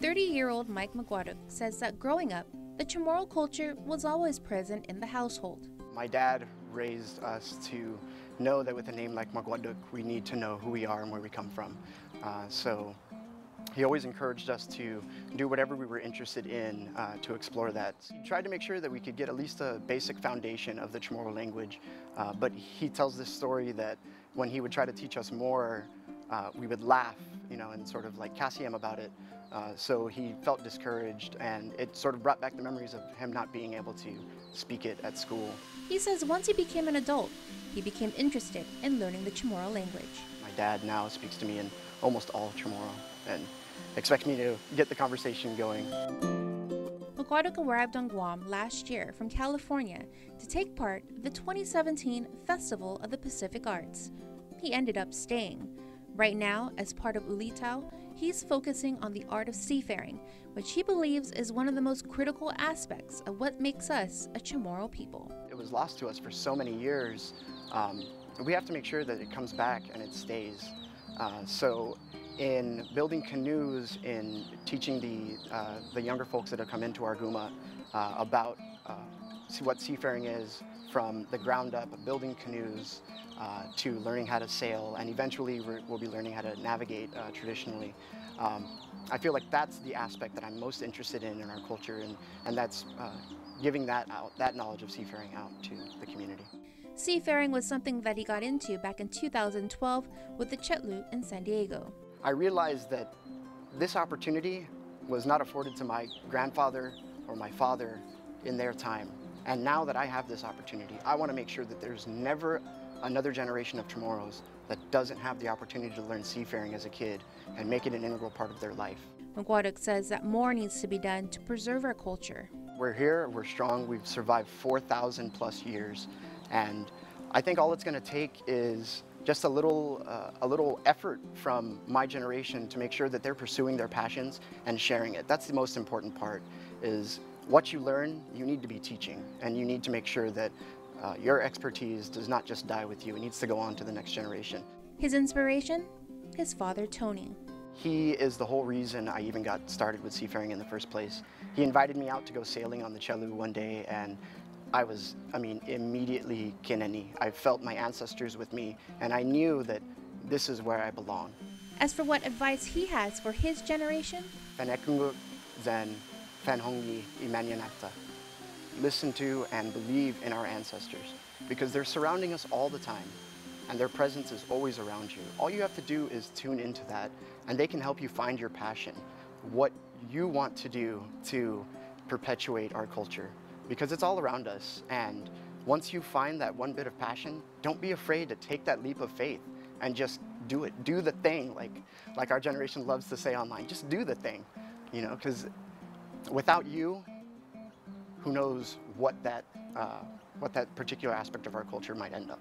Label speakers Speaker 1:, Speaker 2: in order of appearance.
Speaker 1: 30-year-old Mike Maguadog says that growing up, the Chamorro culture was always present in the household.
Speaker 2: My dad raised us to know that with a name like Maguadog, we need to know who we are and where we come from. So he always encouraged us to do whatever we were interested in to explore that. He tried to make sure that we could get at least a basic foundation of the Chamorro language, but he tells this story that when he would try to teach us more, we would laugh, and sort of like Cassie him about it. So he felt discouraged, and it sort of brought back the memories of him not being able to speak it at school.
Speaker 1: He says once he became an adult, he became interested in learning the Chamorro language.
Speaker 2: My dad now speaks to me in almost all Chamorro and expects me to get the conversation going.
Speaker 1: Maguadog arrived on Guam last year from California to take part in the 2017 Festival of the Pacific Arts. He ended up staying. Right now, as part of Ulitao, he's focusing on the art of seafaring, which he believes is one of the most critical aspects of what makes us a Chamorro people.
Speaker 2: It was lost to us for so many years. We have to make sure that it comes back and it stays. So in building canoes, in teaching the younger folks that have come into our Guma about what seafaring is, from the ground up, building canoes, to learning how to sail, and eventually we'll be learning how to navigate traditionally. I feel like that's the aspect that I'm most interested in our culture, and that's giving that knowledge of seafaring out to the community.
Speaker 1: Seafaring was something that he got into back in 2012 with the Chetlu in San Diego.
Speaker 2: I realized that this opportunity was not afforded to my grandfather or my father in their time. And now that I have this opportunity, I want to make sure that there's never another generation of Chamorros that doesn't have the opportunity to learn seafaring as a kid and make it an integral part of their life.
Speaker 1: Maguadog says that more needs to be done to preserve our culture.
Speaker 2: We're here, we're strong, we've survived 4,000 plus years, and I think all it's going to take is just a little effort from my generation to make sure that they're pursuing their passions and sharing it. That's the most important part, is what you learn, you need to be teaching, and you need to make sure that your expertise does not just die with you. It needs to go on to the next generation.
Speaker 1: His inspiration? His father, Tony.
Speaker 2: He is the whole reason I even got started with seafaring in the first place. He invited me out to go sailing on the Chetlu one day, and I was, immediately kineni. I felt my ancestors with me, and I knew that this is where I belong.
Speaker 1: As for what advice he has for his generation?
Speaker 2: Listen to and believe in our ancestors, because they're surrounding us all the time, and their presence is always around you. All you have to do is tune into that, and they can help you find your passion, what you want to do to perpetuate our culture, because it's all around us. And once you find that one bit of passion, don't be afraid to take that leap of faith and just do it. Do the thing, like our generation loves to say online. Just do the thing, because without you, who knows what that particular aspect of our culture might end up.